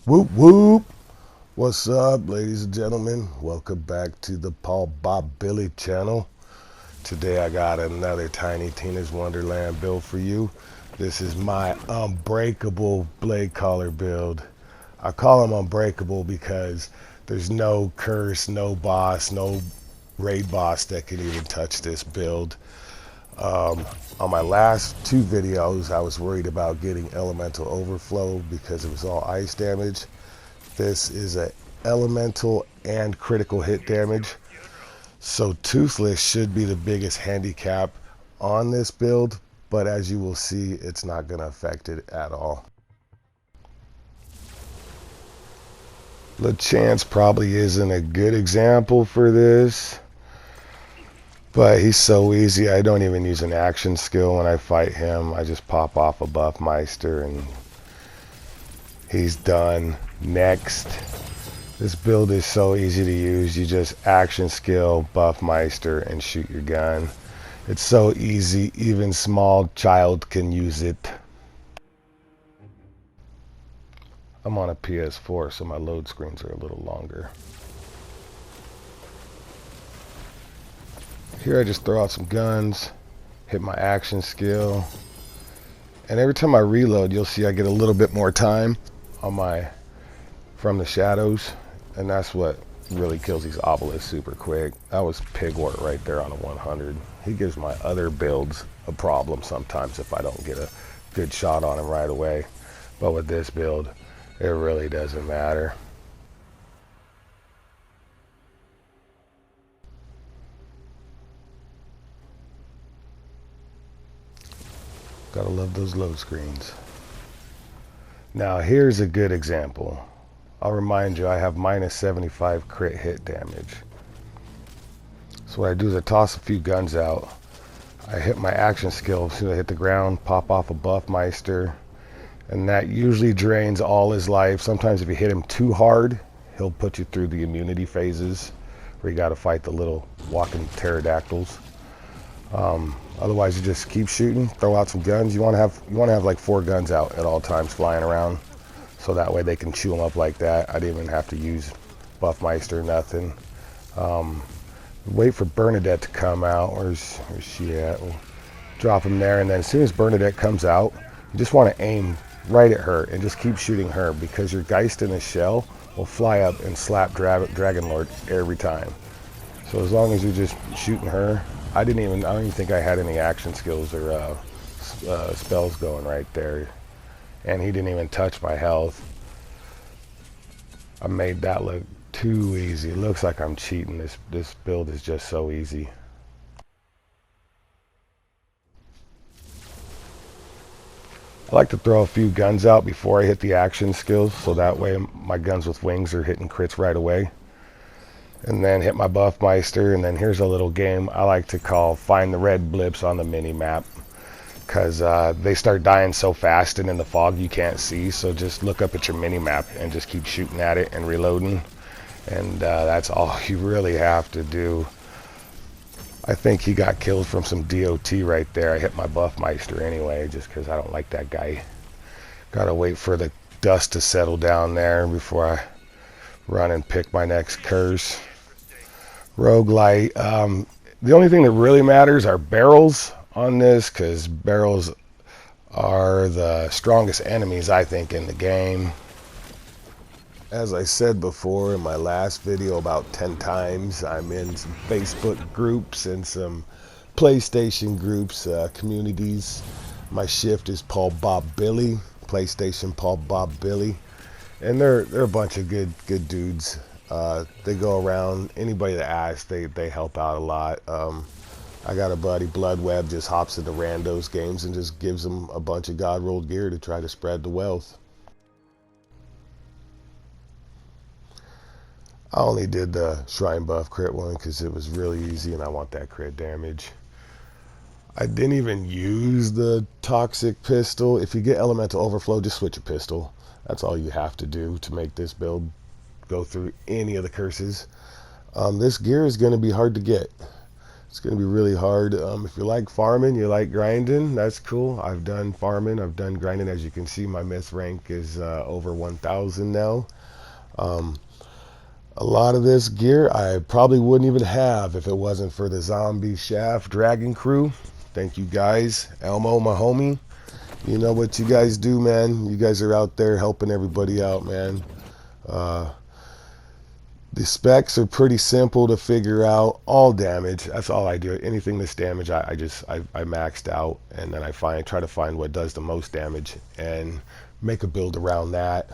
Whoop whoop! What's up, ladies and gentlemen? Welcome back to the Paulbobbilly channel. Today I got another Tiny Tina's Wonderland build for you. This is my unbreakable blade collar build. I call them unbreakable because there's no curse, no boss, no raid boss that can even touch this build. On my last two videos, I was worried about getting elemental overflow because it was all ice damage. This is a elemental and critical hit damage. So Toothless should be the biggest handicap on this build, but as you will see, it's not going to affect it at all. LeChance probably isn't a good example for this, but he's so easy. I don't even use an action skill when I fight him. I just pop off a Buffmeister and he's done. Next. This build is so easy to use. You just action skill, Buffmeister, and shoot your gun. It's so easy, even small child can use it. I'm on a PS4, so my load screens are a little longer. Here I just throw out some guns, hit my action skill, and every time I reload, you'll see I get a little bit more time on my from the shadows, and that's what really kills these obelisks super quick. That was Pigwort right there on a 100. He gives my other builds a problem sometimes if I don't get a good shot on him right away, but with this build, it really doesn't matter. Gotta love those load screens. Now here's a good example. I'll remind you I have minus 75 crit hit damage. So what I do is I toss a few guns out. I hit my action skill as soon as I hit the ground, pop off a Buffmeister, and that usually drains all his life. Sometimes if you hit him too hard, he'll put you through the immunity phases where you gotta fight the little walking pterodactyls. Otherwise, you just keep shooting, throw out some guns. You want to have like 4 guns out at all times flying around, so that way they can chew them up like that. I didn't even have to use Buffmeister, nothing. Wait for Bernadette to come out. Where's she at? We'll drop him there, and then as soon as Bernadette comes out, you just want to aim right at her and just keep shooting her, because your Geist in the shell will fly up and slap Dragon Lord every time. So as long as you're just shooting her, I don't even think I had any action skills or spells going right there, and he didn't even touch my health. I made that look too easy. It looks like I'm cheating. This build is just so easy. I like to throw a few guns out before I hit the action skills, so that way my guns with wings are hitting crits right away. And then hit my Buffmeister, and then here's a little game I like to call Find the Red Blips on the mini-map, because they start dying so fast and in the fog you can't see, so just look up at your mini-map and just keep shooting at it and reloading, and that's all you really have to do. I think he got killed from some DOT right there. I hit my Buffmeister anyway, just because I don't like that guy. Gotta wait for the dust to settle down there before I run and pick my next curse. Roguelite. The only thing that really matters are barrels on this, because barrels are the strongest enemies, I think, in the game. As I said before in my last video about 10 times, I'm in some Facebook groups and some PlayStation groups, communities. My shift is Paulbobbilly, PlayStation Paulbobbilly. And they're a bunch of good dudes. They go around, anybody that asks, they help out a lot. I got a buddy, Bloodweb, just hops into randos games and just gives them a bunch of God rolled gear to try to spread the wealth. I only did the Shrine Buff crit one because it was really easy and I want that crit damage. I didn't even use the Toxic Pistol. If you get Elemental Overflow, just switch a pistol. That's all you have to do to make this build go through any of the curses. This gear is going to be hard to get. It's going to be really hard. If you like farming, you like grinding, that's cool. I've done farming, I've done grinding. As you can see, my myth rank is over 1,000 now. A lot of this gear I probably wouldn't even have if it wasn't for the Zombie Shaft Dragon crew. Thank you guys. Elmo, my homie. You know what you guys do, man. You guys are out there helping everybody out, man. The specs are pretty simple to figure out. All damage, that's all I do. Anything that's damage, I maxed out, and then I try to find what does the most damage and make a build around that.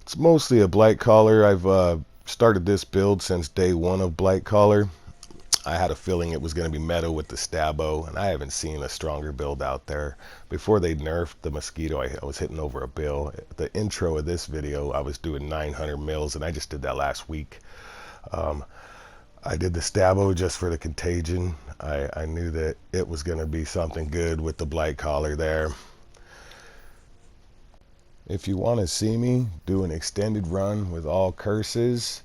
It's mostly a Bladecaller. I've started this build since day one of Bladecaller. I had a feeling it was going to be meta with the Stabo, and I haven't seen a stronger build out there. Before they nerfed the Mosquito, I was hitting over a bill. The intro of this video, I was doing 900 mils, and I just did that last week. I did the Stabo just for the contagion. I knew that it was going to be something good with the Bladecaller there. If you want to see me do an extended run with all curses,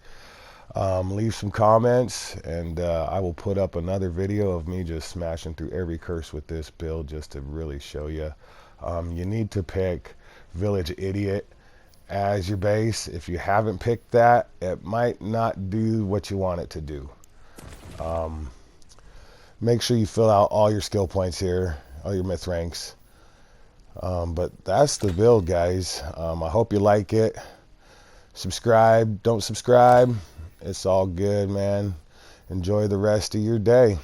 leave some comments, and I will put up another video of me just smashing through every curse with this build just to really show you. You need to pick Village Idiot as your base. If you haven't picked that, it might not do what you want it to do. Make sure you fill out all your skill points here, all your myth ranks. But that's the build, guys. I hope you like it. Subscribe, don't subscribe. It's all good, man. Enjoy the rest of your day.